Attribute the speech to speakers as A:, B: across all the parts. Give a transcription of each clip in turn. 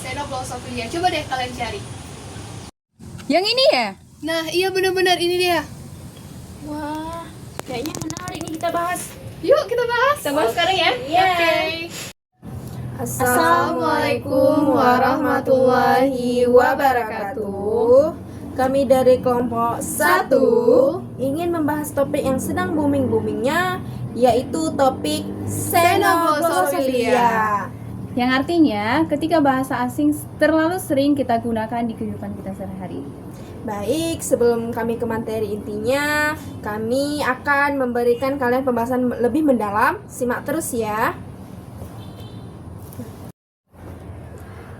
A: Xenoglossophilia. Coba deh kalian cari.
B: Yang ini ya?
A: Nah, iya benar-benar ini dia.
C: Wah, kayaknya menarik nih kita bahas.
A: Yuk kita bahas.
C: Kita bahas sekarang ya.
A: Iya. Oke.
C: Assalamualaikum warahmatullahi wabarakatuh. Kami dari kelompok 1 ingin membahas topik yang sedang booming-boomingnya, yaitu topik Xenoglossophilia.
B: Yang artinya ketika bahasa asing terlalu sering kita gunakan di kehidupan kita sehari-hari.
C: Baik, sebelum kami ke materi intinya, kami akan memberikan kalian pembahasan lebih mendalam. Simak terus ya.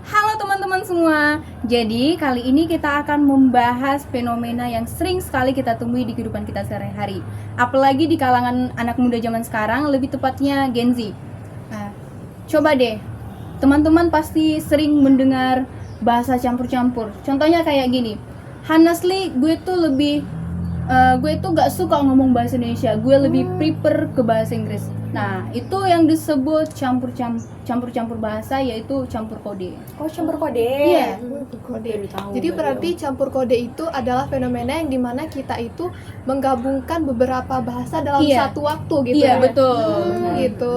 B: Halo teman-teman semua. Jadi kali ini kita akan membahas fenomena yang sering sekali kita temui di kehidupan kita sehari-hari. Apalagi di kalangan anak muda zaman sekarang, lebih tepatnya Gen Z. Nah, coba deh, teman-teman pasti sering mendengar bahasa campur-campur. Contohnya kayak gini. Honestly, gue tuh gak suka ngomong bahasa Indonesia. Gue lebih prefer ke bahasa Inggris. Nah, itu yang disebut campur-campur bahasa, yaitu campur kode.
C: Oh, campur kode.
B: Iya.
A: Kode. Jadi berarti campur kode itu adalah fenomena yang dimana kita itu menggabungkan beberapa bahasa dalam satu waktu gitu
B: Iya,
A: ya.
B: betul.
A: Gitu.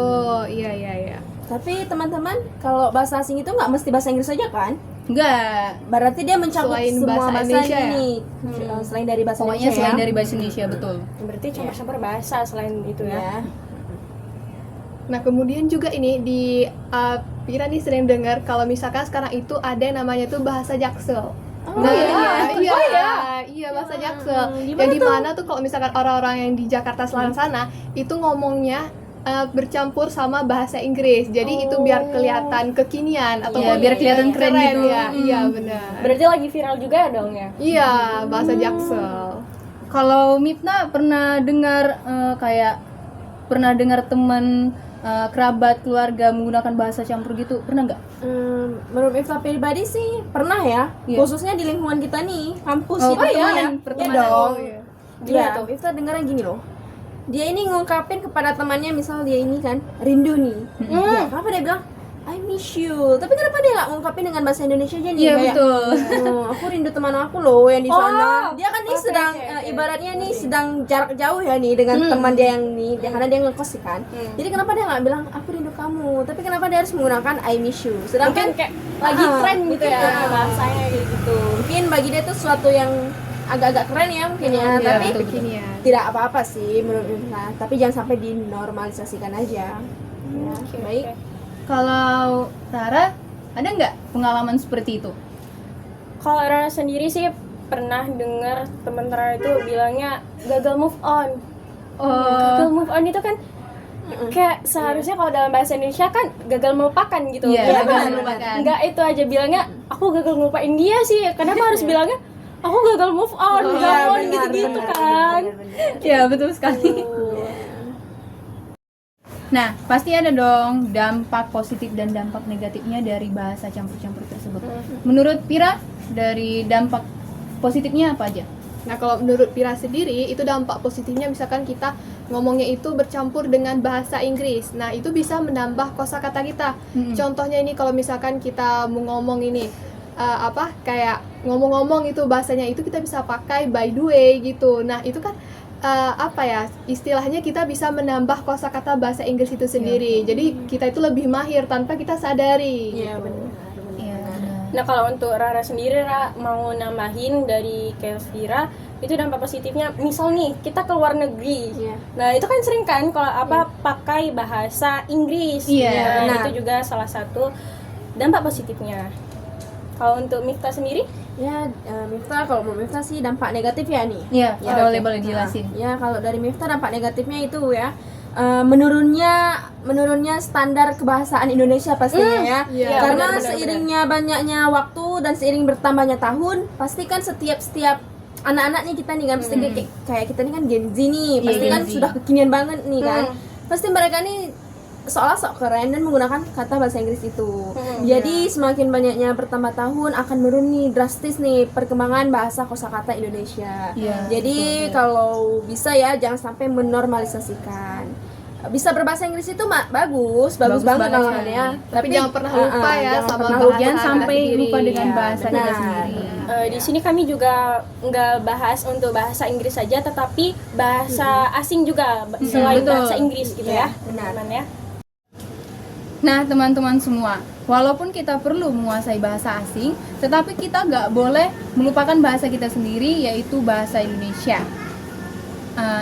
A: Iya.
C: Tapi teman-teman, kalau bahasa asing itu nggak mesti bahasa Inggris saja kan?
B: Enggak.
C: Berarti dia mencakup
A: Selain
C: semua
A: bahasa
C: bahasa
A: Indonesia
C: ini. Selain dari bahasa
B: Pokoknya
C: Indonesia
B: selain
C: ya?
B: dari bahasa Indonesia, betul.
D: Berarti campur-campur bahasa selain itu ya.
C: Ya.
A: Nah, kemudian juga ini di Pira nih sering dengar kalau misalkan sekarang itu ada yang namanya tuh bahasa Jaksel. Iya bahasa Jaksel. Yang dimana tuh kalau misalkan orang-orang yang di Jakarta Selatan sana itu ngomongnya bercampur sama bahasa Inggris. Jadi itu biar kelihatan kekinian atau
B: biar kelihatan keren gitu.
A: ya. Iya benar.
D: Berarti lagi viral juga dong ya.
A: Iya bahasa Jaksel.
B: Kalau Mipna pernah dengar teman kerabat keluarga menggunakan bahasa campur gitu, pernah nggak?
C: Menurut Ifta pribadi sih pernah ya.
B: Iya.
C: Khususnya di lingkungan kita nih, kampus
B: Oh,
C: gitu
B: iya,
C: ya.
B: pertemanan.
C: Iya dong.
D: Gimana
C: Iya,
D: tuh?
C: Ifta dengarnya gini loh. Dia ini ngungkapin kepada temannya, misal dia ini kan rindu nih. Ya, kenapa dia bilang I miss you? Tapi kenapa dia nggak ngungkapin dengan bahasa Indonesia aja nih?
B: Iya,
C: Kayak,
B: betul.
C: Aku rindu teman aku loh yang di sana. Dia kan nih
D: Oke,
C: sedang
D: oke.
C: ibaratnya nih sedang jarak jauh ya nih dengan teman dia yang nih, karena dia ngekos sih kan. Jadi kenapa dia nggak bilang aku rindu kamu? Tapi kenapa dia harus menggunakan I miss you? Sedangkan
D: Mungkin kayak lagi tren gitu ya bahasanya kayak gitu.
C: mungkin bagi dia itu suatu yang agak-agak keren ya mungkin ya, tapi
B: betul.
A: Kekinian.
C: tidak apa-apa sih menurut Ifna. Tapi jangan sampai dinormalisasikan aja. Ya, baik.
B: Kalau Tara, ada nggak pengalaman seperti itu?
D: Kalau Rara sendiri sih pernah dengar teman Rara itu bilangnya gagal move on. Gagal move on itu kan kayak seharusnya kalau dalam bahasa Indonesia kan gagal melupakan gitu.
B: Iya,
D: Ya
B: gagal
D: kan?
B: melupakan.
D: Enggak, itu aja bilangnya aku gagal ngelupain dia sih. Kenapa harus bilangnya aku gagal move on, gitu-gitu kan.
B: Ya, betul sekali. Nah, pasti ada dong dampak positif dan dampak negatifnya dari bahasa campur-campur tersebut. Menurut Pira, dari dampak positifnya apa aja?
A: Nah, kalau menurut Pira sendiri, itu dampak positifnya misalkan kita ngomongnya itu bercampur dengan bahasa Inggris. Nah, itu bisa menambah kosakata kita. Contohnya ini kalau misalkan kita mau ngomong ini kayak ngomong-ngomong itu bahasanya itu kita bisa pakai by the way gitu. Nah, itu kan istilahnya kita bisa menambah kosakata bahasa Inggris itu sendiri. Jadi kita itu lebih mahir tanpa kita sadari.
C: Iya,
A: gitu.
C: benar.
B: Iya.
D: Nah, kalau untuk Rara sendiri, Rara mau nambahin dari Kelvira, itu dampak positifnya, misal nih kita ke luar negeri.
C: Iya.
D: Nah, itu kan sering kan kalau pakai bahasa Inggris.
B: Iya,
D: Nah,
C: benar.
D: itu juga salah satu dampak positifnya. Kalau untuk Mifta sendiri,
C: Ya, Mifta, kalau menurut Mifta sih dampak negatif ya nih.
B: Iya,
C: Ya,
B: boleh dijelasin.
C: Ya, kalau dari Mifta dampak negatifnya itu ya menurunnya standar kebahasaan Indonesia pastinya ya.
A: Iya,
C: Karena
D: benar,
C: seiringnya banyaknya waktu dan seiring bertambahnya tahun, pasti kan setiap anak-anak nih kita nih kan pasti kayak kita nih kan Gen Z nih, pasti
B: Gen
C: kan
B: Z.
C: sudah kekinian banget nih kan. Pasti mereka nih seolah sok keren dan menggunakan kata bahasa Inggris itu. Jadi semakin banyaknya bertambah tahun akan menurun nih drastis nih perkembangan bahasa kosakata Indonesia.
B: Iya,
C: Jadi kalau bisa ya jangan sampai menormalisasikan. bisa berbahasa Inggris itu bagus
B: Bagus
C: banget
B: banget
C: kalau
B: sekali.
C: ya.
A: Tapi jangan pernah lupa ya
C: jangan
A: sama
C: pernah
A: bahasa
C: lupa.
B: Jangan sampai
A: sendiri.
B: lupa dengan
C: Iya,
B: bahasa kita
C: benar.
B: sendiri.
D: Di sini kami juga nggak bahas untuk bahasa Inggris saja, tetapi bahasa asing juga selain
B: betul.
D: bahasa Inggris gitu
C: Iya,
D: ya,
C: benar.
D: teman-teman ya.
B: Nah, teman-teman semua, walaupun kita perlu menguasai bahasa asing, tetapi kita nggak boleh melupakan bahasa kita sendiri, yaitu bahasa Indonesia.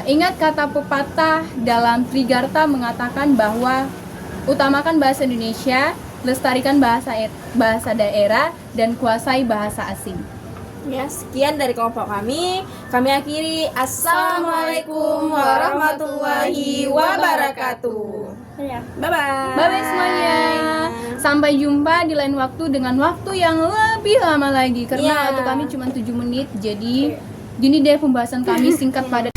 B: Ingat kata pepatah dalam Trigarta mengatakan bahwa utamakan bahasa Indonesia, lestarikan bahasa daerah, dan kuasai bahasa asing.
C: Ya, sekian dari kelompok kami. Kami akhiri. Assalamualaikum warahmatullahi wabarakatuh.
D: Ya.
C: Bye-bye.
B: Bye-bye semuanya. Sampai jumpa di lain waktu dengan waktu yang lebih lama lagi, karena
C: Iya.
B: waktu kami cuma 7 menit. Jadi gini deh pembahasan kami, singkat padat.